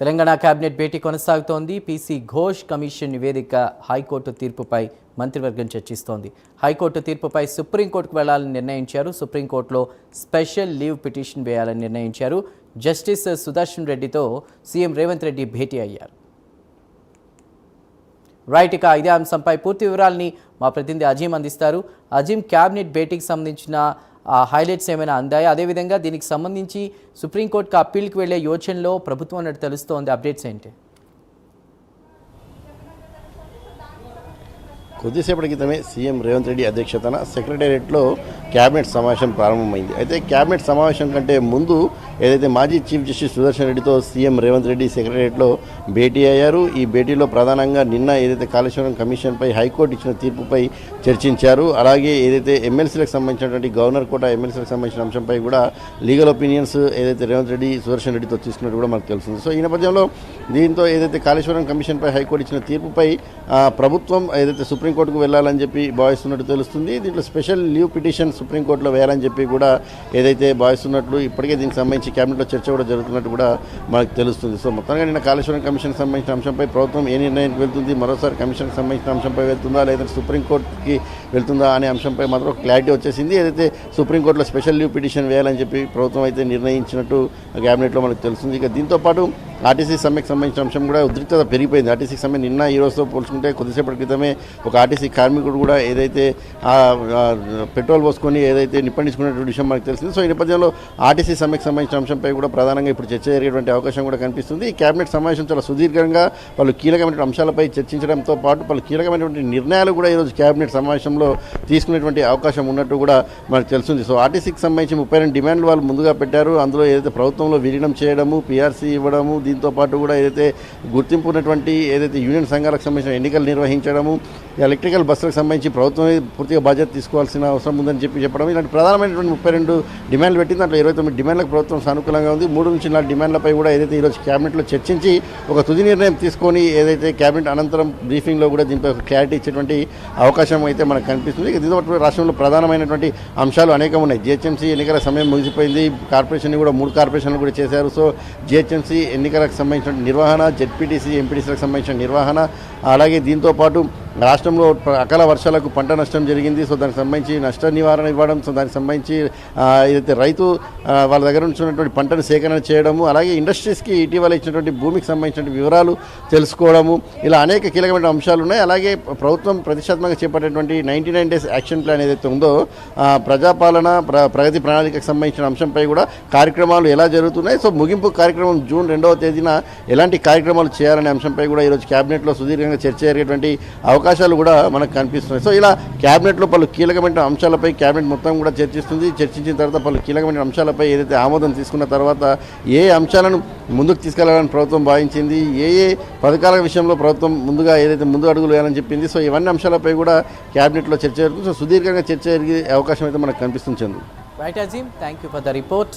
Telangana cabinet భేటీ కొనసాగుతోంది. PC Ghosh commission నివేదిక high court తీర్పుపై మంత్రివర్గం చర్చిస్తోంది. హైకోర్టు తీర్పుపై సుప్రీంకోర్టుకు వెళ్లాలని నిర్ణయించారు. సుప్రీంకోర్టులో స్పెషల్ లీవ్ పిటిషన్ వేయాలని నిర్ణయించారు. జస్టిస్ సుదర్శన్ రెడ్డితో సీఎం రేవంత్ రెడ్డి భేటీ అయ్యారు. రైట్, ఇక ఇదే అంశంపై పూర్తి వివరాలని మా ప్రతినిధి అజీం అందిస్తారు. అజీం, కేబినెట్ భేటీకి సంబంధించిన హైలైట్స్ ఏమైనా అందాయా? అదేవిధంగా దీనికి సంబంధించి సుప్రీంకోర్టుకు అప్పీల్కి వెళ్లే యోచనలో ప్రభుత్వం అన్నట్టు తెలుస్తోంది. అప్డేట్స్ ఏంటి? కొద్దిసేపటి క్రితమే సీఎం రేవంత్ రెడ్డి అధ్యక్షతన సెక్రటేరియట్లో క్యాబినెట్ సమావేశం ప్రారంభమైంది. అయితే క్యాబినెట్ సమావేశం కంటే ముందు ఏదైతే మాజీ చీఫ్ జస్టిస్ సుదర్శన్ రెడ్డితో సీఎం రేవంత్ రెడ్డి సెక్రటేరియట్లో భేటీ అయ్యారు. ఈ భేటీలో ప్రధానంగా నిన్న ఏదైతే కాళేశ్వరం కమిషన్పై హైకోర్టు ఇచ్చిన తీర్పుపై చర్చించారు. అలాగే ఏదైతే ఎమ్మెల్సీలకు సంబంధించినటువంటి గవర్నర్ కోట ఎమ్మెల్సీలకు సంబంధించిన అంశంపై కూడా లీగల్ ఒపీనియన్స్ ఏదైతే రేవంత్ రెడ్డి సుదర్శన్ రెడ్డితో తీసుకున్నట్టు కూడా మనకు తెలుస్తుంది. సో ఈ నేపథ్యంలో దీంతో ఏదైతే కాళేశ్వరం కమిషన్పై హైకోర్టు ఇచ్చిన తీర్పుపై ప్రభుత్వం ఏదైతే సుప్రీంకోర్టుకు వెళ్లాలని చెప్పి భావిస్తున్నట్టు తెలుస్తుంది. దీంట్లో స్పెషల్ లీవ్ పిటిషన్ సుప్రీంకోర్టులో వేయాలని చెప్పి కూడా ఏదైతే భావిస్తున్నట్లు ఇప్పటికే దీనికి సంబంధించి క్యాబినెట్లో చర్చ కూడా జరుగుతున్నట్టు కూడా మనకు తెలుస్తుంది. సో మొత్తంగా నిన్న కాళేశ్వరం కమిషన్కి సంబంధించిన అంశంపై ప్రభుత్వం ఏ నిర్ణయానికి వెళ్తుంది, మరోసారి కమిషన్కి సంబంధించిన అంశంపై వెళ్తుందా లేదంటే సుప్రీంకోర్టుకి వెళ్తుందా అనే అంశంపై మాత్రం క్లారిటీ వచ్చేసింది. ఏదైతే సుప్రీంకోర్టులో స్పెషల్ లీవ్ పిటిషన్ వేయాలని చెప్పి ప్రభుత్వం అయితే నిర్ణయించినట్టు క్యాబినెట్లో మనకు తెలుస్తుంది. ఇక దీంతోపాటు ఆర్టీసీ సమ్మెకు సంబంధించిన అంశం కూడా ఉద్రిక్తత పెరిగిపోయింది. ఆర్టీసీ సమ్మె నిన్న ఈ రోజుతో పోల్చుకుంటే కొద్దిసేపటి క్రితమే ఒక ఆర్టీసీ కార్మికుడు కూడా ఏదైతే పెట్రోల్ పోసుకొని ఏదైతే నిప్పండించుకునేటువంటి విషయం మనకు తెలిసింది. సో ఈ నేపథ్యంలో ఆర్టీసీ సమ్మెకు సంబంధించిన అంశంపై కూడా ప్రధానంగా ఇప్పుడు చర్చ జరిగేటువంటి అవకాశం కూడా కనిపిస్తుంది. ఈ కేబినెట్ సమావేశం చాలా సుదీర్ఘంగా పలు కీలకమైన అంశాలపై చర్చించడంతో పాటు పలు కీలకమైనటువంటి నిర్ణయాలు కూడా ఈరోజు కేబినెట్ సమావేశంలో తీసుకునేటువంటి అవకాశం ఉన్నట్టు కూడా మనకు తెలుస్తుంది. సో ఆర్టీసీకి సంబంధించి 32 డిమాండ్లు వాళ్ళు ముందుగా పెట్టారు. అందులో ఏదైతే ప్రభుత్వంలో విలీనం చేయడము, పీఆర్సీ ఇవ్వడము, దీంతో పాటు కూడా ఏదైతే గుర్తింపు ఉన్నటువంటి ఏదైతే యూనియన్ సంఘాలకు సంబంధించిన ఎన్నికలు నిర్వహించడము, ఎలక్ట్రికల్ బస్సులకు సంబంధించి ప్రభుత్వమే పూర్తిగా బాధ్యత తీసుకోవాల్సిన అవసరం ఉందని చెప్పడం, ఇలాంటి ప్రధానమైనటువంటి 32 డిమాండ్లు పెట్టింది. దాంట్లో 29 డిమాండ్లకు ప్రభుత్వం సానుకూలంగా ఉంది. 3 నుంచి 4 డిమాండ్లపై కూడా ఏదైతే ఈరోజు క్యాబినెట్లో చర్చించి ఒక తుది నిర్ణయం తీసుకొని ఏదైతే క్యాబినెట్ అనంతరం బ్రీఫింగ్లో కూడా దీనిపై ఒక క్లారిటీ ఇచ్చేటువంటి అవకాశం అయితే మనకు కనిపిస్తుంది. దీంతో పాటు రాష్ట్రంలో ప్రధానమైనటువంటి అంశాలు అనేకం ఉన్నాయి. జిహెచ్ఎంసీ ఎన్నికల సమయం ముగిసిపోయింది. కార్పొరేషన్ కూడా 3 కార్పొరేషన్లు కూడా చేశారు. సో జిహెచ్ఎంసీ ఎన్నికలకు సంబంధించిన నిర్వహణ, జెడ్పీటీసీ, ఎంపీటీసీలకు సంబంధించిన నిర్వహణ, అలాగే దీంతోపాటు రాష్ట్రంలో అకాల వర్షాలకు పంట నష్టం జరిగింది. సో దానికి సంబంధించి నష్ట నివారణ ఇవ్వడం, సో దానికి సంబంధించి ఏదైతే రైతు వాళ్ళ దగ్గర నుంచి ఉన్నటువంటి పంటను సేకరణ చేయడము, అలాగే ఇండస్ట్రీస్కి ఇటీవల ఇచ్చినటువంటి భూమికి సంబంధించిన వివరాలు తెలుసుకోవడము, ఇలా అనేక కీలకమైన అంశాలు ఉన్నాయి. అలాగే ప్రభుత్వం ప్రతిష్టాత్మకంగా చేపట్టేటువంటి 99 డేస్ యాక్షన్ ప్లాన్ ఏదైతే ఉందో ప్రజాపాలన ప్రగతి ప్రణాళికకు సంబంధించిన అంశంపై కూడా కార్యక్రమాలు ఎలా జరుగుతున్నాయి, సో ముగింపు కార్యక్రమం జూన్ 2వ తేదీన ఎలాంటి కార్యక్రమాలు చేయాలనే అంశంపై కూడా ఈరోజు క్యాబినెట్లో సుదీర్ఘంగా చర్చ జరిగేటువంటి అవకాశాలు కూడా మనకు కనిపిస్తున్నాయి. సో ఇలా క్యాబినెట్లో పలు కీలకమైన అంశాలపై క్యాబినెట్ మొత్తం కూడా చర్చించిన తర్వాత పలు కీలకమైన అంశాలపై ఏదైతే ఆమోదం తీసుకున్న తర్వాత ఏ అంశాలను ముందుకు తీసుకెళ్లాలని ప్రభుత్వం భావించింది, ఏ పథకాల విషయంలో ప్రభుత్వం ముందుగా ఏదైతే ముందు అడుగులు వేయాలని చెప్పింది, సో ఇవన్నీ అంశాలపై కూడా క్యాబినెట్లో చర్చ జరుగుతుంది. సో సుదీర్ఘంగా చర్చ జరిగే అవకాశం అయితే మనకు కనిపిస్తుంది. Right Azeem, thank you for the report.